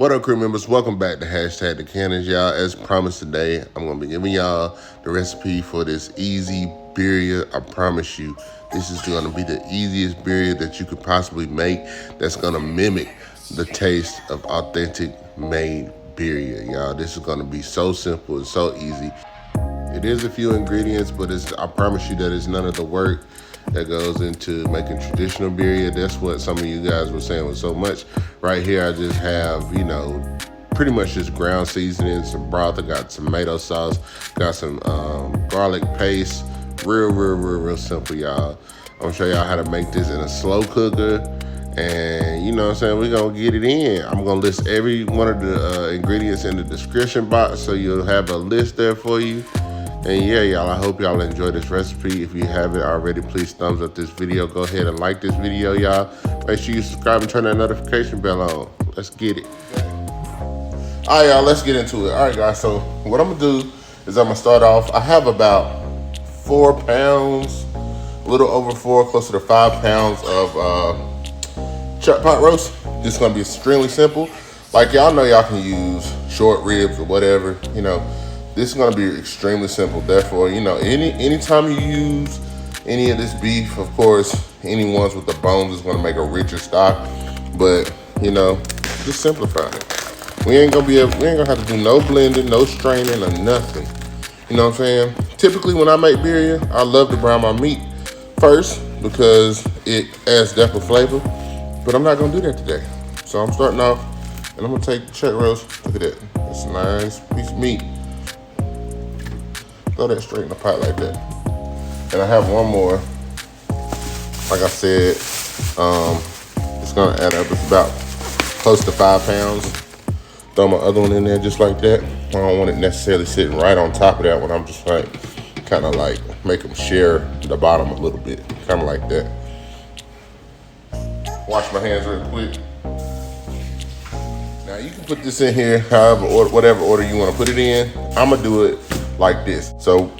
What up, crew members? Welcome back to Hashtag the Cannons, y'all. As promised today, I'm going to be giving y'all the recipe for this easy birria. I promise you, this is going to be the easiest birria that you could possibly make that's going to mimic the taste of authentic made birria, y'all. This is going to be so simple and so easy. It is a few ingredients, but I promise you that it's none of the work that goes into making traditional birria. That's what some of you guys were saying was so much. Right here, I just have, pretty much just ground seasoning, some broth. I got tomato sauce, got some garlic paste. Real simple, y'all. I'm gonna show y'all how to make this in a slow cooker. And you know what I'm saying, we're gonna get it in. I'm gonna list every one of the ingredients in the description box so you'll have a list there for you. And yeah, y'all, I hope y'all enjoy this recipe. If you haven't already, please thumbs up this video. Go ahead and like this video, y'all. Make sure you subscribe and turn that notification bell on. Let's get it. All right, y'all, let's get into it. All right, guys, so what I'm gonna do is I'm gonna start off. I have about 4 pounds, a little over 4, closer to 5 pounds of chuck pot roast. This is gonna be extremely simple. Like y'all know, y'all can use short ribs or whatever, This is gonna be extremely simple. Therefore, anytime you use any of this beef, of course, any ones with the bones is gonna make a richer stock. But just simplify it. We ain't gonna have to do no blending, no straining, or nothing. You know what I'm saying? Typically, when I make birria, I love to brown my meat first because it adds depth of flavor. But I'm not gonna do that today. So I'm starting off, and I'm gonna take the chuck roast. Look at that. That's a nice piece of meat. Throw that straight in the pot like that. And I have one more. Like I said, it's gonna add up. It's about close to 5 pounds. Throw my other one in there just like that. I don't want it necessarily sitting right on top of that one. I'm just kind of like make them share the bottom a little bit. Kind of like that. Wash my hands real quick. Now you can put this in here whatever order you want to put it in. I'm gonna do it like this. So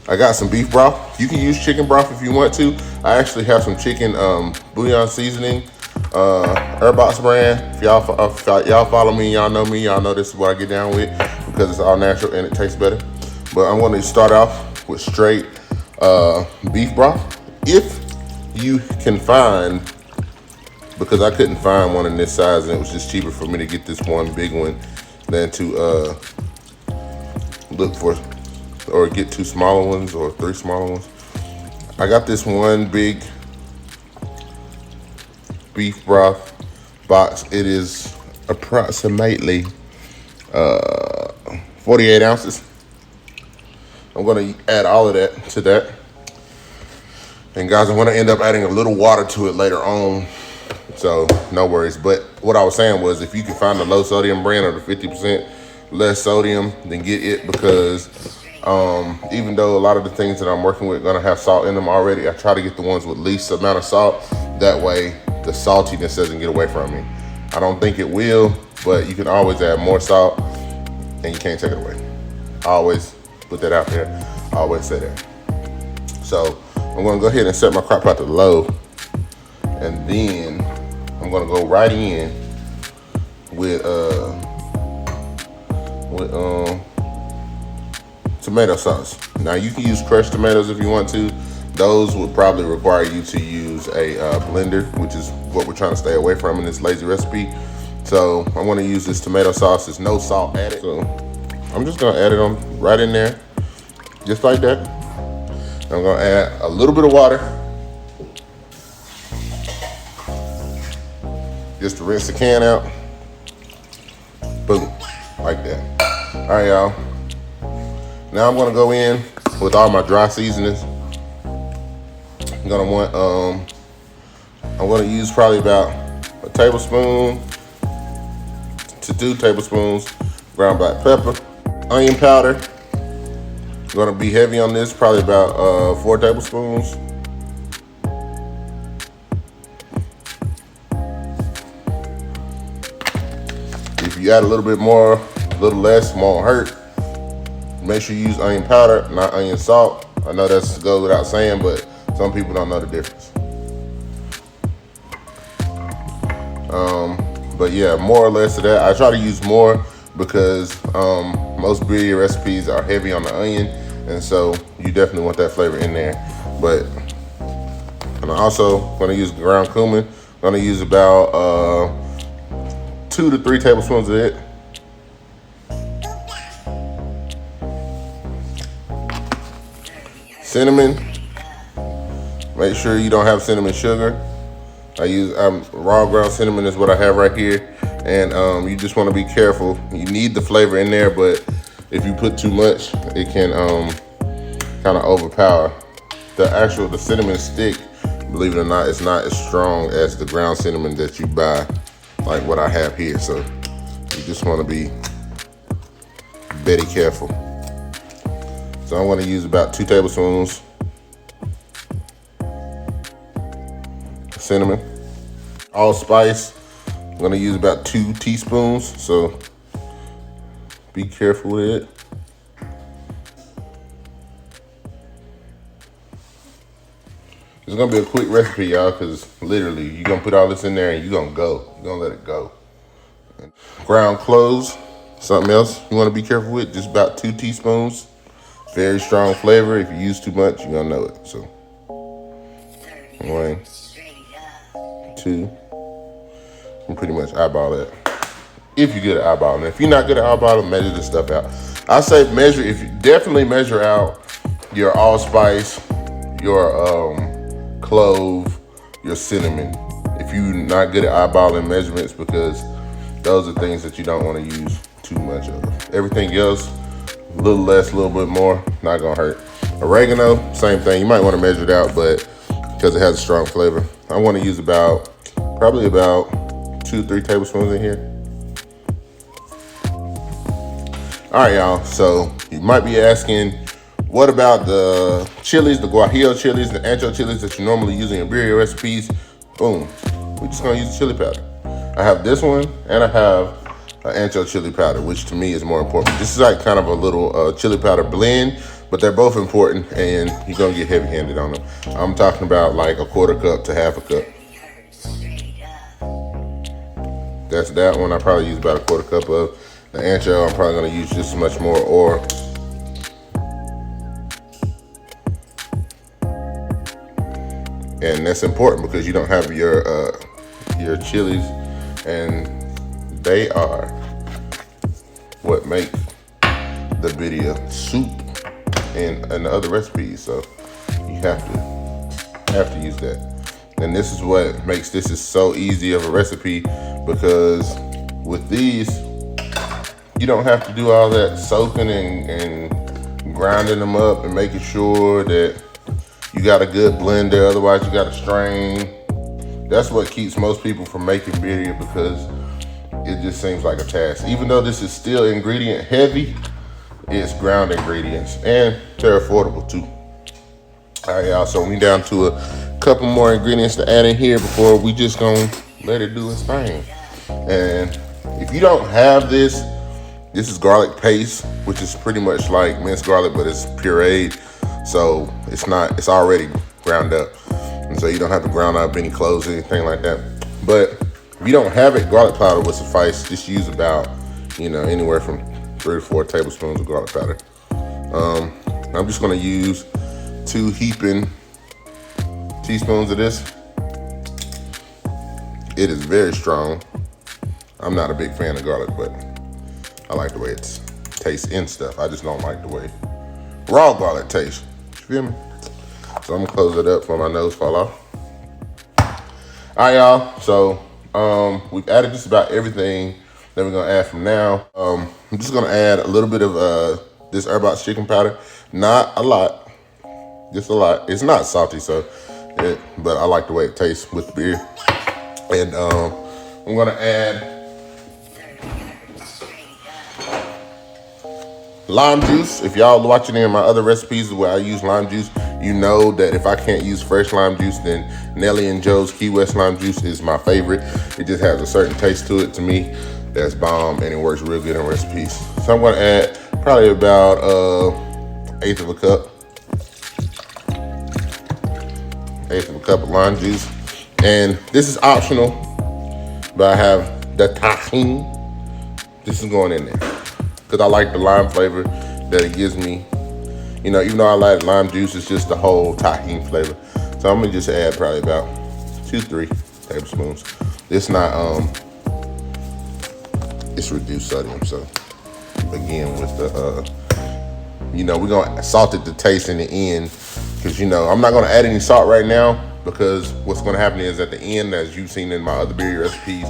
I got some beef broth. You can use chicken broth if you want to. I actually have some chicken bullion seasoning, herbox brand. If y'all follow me, y'all know me, y'all know this is what I get down with because it's all natural and it tastes better. But I'm going to start off with straight beef broth. If you can find, because I couldn't find one in this size and it was just cheaper for me to get this one big one than to look for or get 2 smaller ones or 3 smaller ones. I got this one big beef broth box. It is approximately 48 ounces. I'm gonna add all of that to that. And guys, I'm gonna end up adding a little water to it later on. So no worries. But what I was saying was if you can find the low sodium brand or the 50% less sodium, then get it, because even though a lot of the things that I'm working with are gonna have salt in them already, I try to get the ones with least amount of salt. That way the saltiness doesn't get away from me. I don't think it will, but you can always add more salt and you can't take it away. I always put that out there. I always say that. So I'm gonna go ahead and set my crock pot to low, and then I'm gonna go right in with tomato sauce. Now you can use crushed tomatoes if you want to. Those would probably require you to use a blender, which is what we're trying to stay away from in this lazy recipe. So I'm gonna use this tomato sauce. There's no salt added. So I'm just gonna add it on right in there, just like that. I'm gonna add a little bit of water, just to rinse the can out. Boom, like that. All right, y'all. Now I'm gonna go in with all my dry seasonings. I'm gonna use probably about a tablespoon to 2 tablespoons ground black pepper, onion powder. I'm gonna be heavy on this, probably about 4 tablespoons. If you add a little bit more, a little less, it won't hurt. Make sure you use onion powder, not onion salt. I know that goes without saying, but some people don't know the difference. But yeah, more or less of that. I try to use more because most birria recipes are heavy on the onion, and so you definitely want that flavor in there. But I'm also gonna use ground cumin. I'm gonna use about 2 to 3 tablespoons of it. Cinnamon. Make sure you don't have cinnamon sugar. I use raw ground cinnamon is what I have right here, and you just want to be careful. You need the flavor in there, but if you put too much, it can kind of overpower. The cinnamon stick, believe it or not, is not as strong as the ground cinnamon that you buy, like what I have here. So you just want to be very careful. So I'm going to use about 2 tablespoons cinnamon. Allspice, I'm gonna use about 2 teaspoons, so be careful with it. It's gonna be a quick recipe, y'all, because literally you're gonna put all this in there and you're gonna let it go. Ground cloves, something else you wanna be careful with, just about 2 teaspoons. Very strong flavor. If you use too much, you're gonna know it. So 1, 2, and pretty much eyeball that. If you're good at eyeballing. If you're not good at eyeballing, measure this stuff out. I say definitely measure out your allspice, your clove, your cinnamon. If you're not good at eyeballing measurements, because those are things that you don't want to use too much of. Everything else, a little less, a little bit more, not gonna hurt. Oregano, same thing. You might want to measure it out, but because it has a strong flavor. I want to use probably about 2 to 3 tablespoons in here. All right, y'all. So you might be asking, what about the chilies, the guajillo chilies, the ancho chilies that you normally use in your birria recipes? Boom. We're just gonna use the chili powder. I have this one, and I have an ancho chili powder, which to me is more important. This is like kind of a little chili powder blend, but they're both important, and you're gonna get heavy-handed on them. I'm talking about like a 1/4 cup to 1/2 cup. That's that one. I probably use about a 1/4 cup of. The ancho, I'm probably gonna use just as much more, or and that's important because you don't have your chilies, and they are what make the birria soup and the other recipes. So you have to use that. And this is what makes this is so easy of a recipe, because with these, you don't have to do all that soaking and grinding them up and making sure that you got a good blender. Otherwise, you got to strain. That's what keeps most people from making birria, because it just seems like a task. Even though this is still ingredient heavy, it's ground ingredients, and they're affordable too. All right, y'all. So we down to a couple more ingredients to add in here before we just gonna let it do its thing. And if you don't have this is garlic paste, which is pretty much like minced garlic, but it's pureed. So it's already ground up. And so you don't have to ground up any cloves or anything like that. But if you don't have it, garlic powder would suffice. Just use about, anywhere from 3 to 4 tablespoons of garlic powder. I'm just gonna use 2 heaping teaspoons of this. It is very strong. I'm not a big fan of garlic, but I like the way it tastes in stuff. I just don't like the way raw garlic tastes. You feel me? So I'm gonna close it up before my nose fall off. All right, y'all. So we've added just about everything that we're gonna add from now. I'm just gonna add a little bit of this herbox chicken powder. Not a lot, just a lot. It's not salty, but I like the way it tastes with the beer. And I'm gonna add lime juice. If y'all watching any of my other recipes where I use lime juice, you know that if I can't use fresh lime juice, then Nelly and Joe's Key West lime juice is my favorite. It just has a certain taste to it to me that's bomb, and it works real good in recipes. So I'm gonna add probably about 1/8 of a cup. 1/8 of a cup of lime juice. And this is optional, but I have the tajin. This is going in there because I like the lime flavor that it gives me. You know, even though I like lime juice, it's just the whole tajin flavor. So I'm gonna just add probably about 2-3 tablespoons. It's not it's reduced sodium. So again, with the you know, we're gonna salt it to taste in the end, because you know I'm not gonna add any salt right now, because what's gonna happen is at the end, as you've seen in my other birria recipes,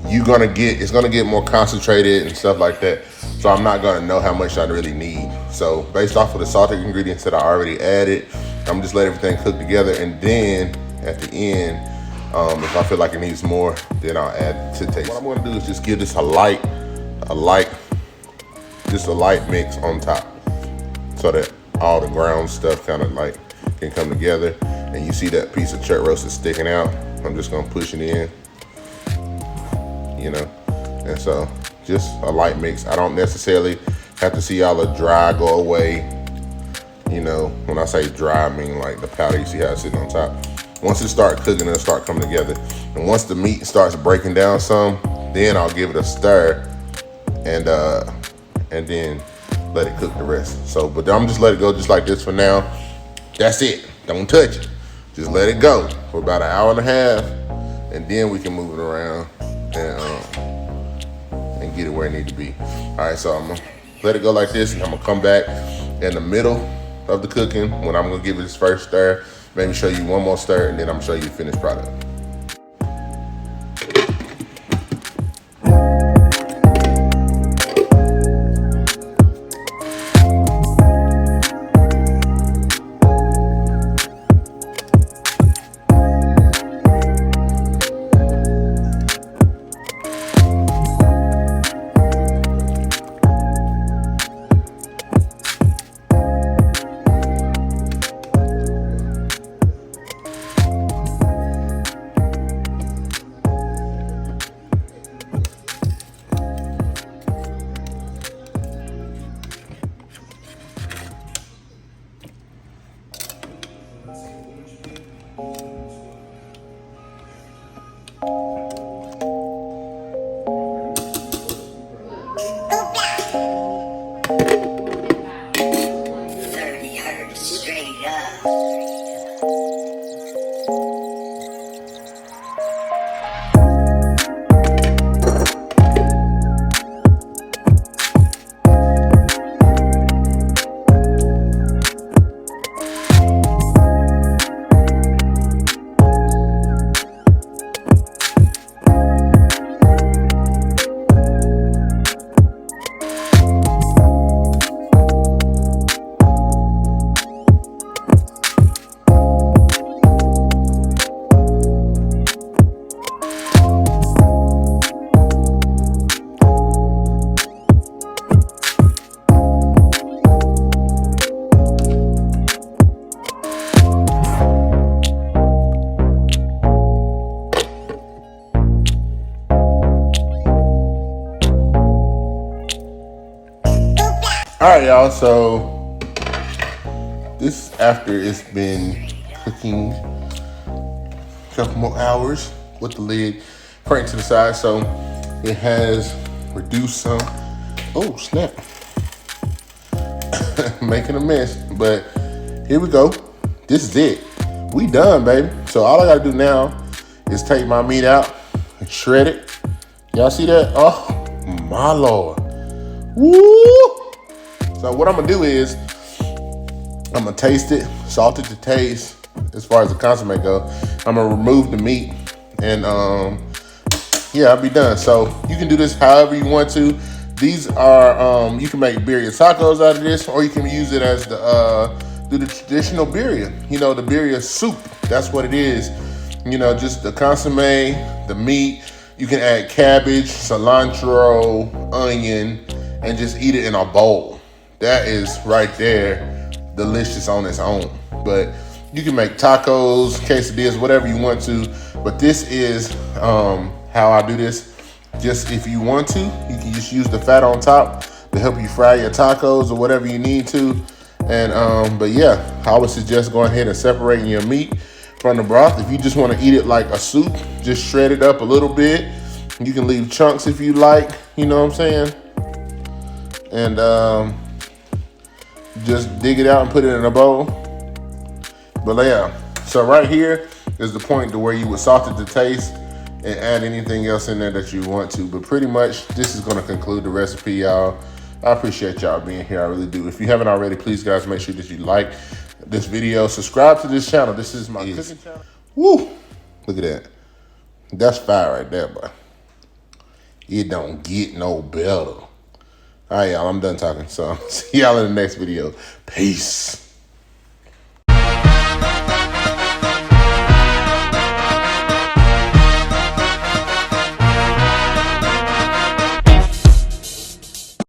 it's gonna get more concentrated and stuff like that. So I'm not gonna know how much I really need. So based off of the salted ingredients that I already added, I'm just let everything cook together, and then at the end, if I feel like it needs more, then I'll add to taste. What I'm gonna do is just give this a light mix on top, so that all the ground stuff kind of like can come together. And you see that piece of chuck roast is sticking out. I'm just gonna push it in, you know. And so just a light mix. I don't necessarily have to see all the dry go away. You know, when I say dry, I mean like the powder. You see how it's sitting on top. Once it starts cooking, it'll start coming together. And once the meat starts breaking down some, then I'll give it a stir, and then let it cook the rest. So, but I'm just let it go just like this for now. That's it. Don't touch it. Just let it go for about 1.5 hours, and then we can move it around and get it where it needs to be. All right, so I'm gonna let it go like this, and I'm gonna come back in the middle of the cooking when I'm gonna give it its first stir. Maybe show you one more stir, and then I'm gonna show you the finished product. All right, y'all, so this after it's been cooking a couple more hours with the lid cranked to the side, so it has reduced some. Oh, snap. Making a mess, but here we go. This is it. We done, baby. So all I gotta do now is take my meat out and shred it. Y'all see that? Oh, my Lord. Woo! So what I'm gonna do is I'm gonna taste it, salt it to taste. As far as the consomme go, I'm gonna remove the meat, and yeah, I'll be done. So you can do this however you want to. These are you can make birria tacos out of this, or you can use it as the traditional birria. You know, the birria soup. That's what it is. You know, just the consomme, the meat. You can add cabbage, cilantro, onion, and just eat it in a bowl. That is right there, delicious on its own. But you can make tacos, quesadillas, whatever you want to. But this is how I do this. Just if you want to, you can just use the fat on top to help you fry your tacos or whatever you need to. And but yeah, I would suggest going ahead and separating your meat from the broth. If you just want to eat it like a soup, just shred it up a little bit, You can leave chunks if you like, you know what I'm saying? And just dig it out and put it in a bowl. But yeah, so right here is the point to where you would salt it to taste and add anything else in there that you want to. But pretty much this is gonna conclude the recipe, y'all. I appreciate y'all being here, I really do. If you haven't already, please guys, make sure that you like this video, subscribe to this channel. This is my cooking channel. Woo, look at that. That's fire right there, boy. It don't get no better. All right, y'all, I'm done talking. So see y'all in the next video. Peace.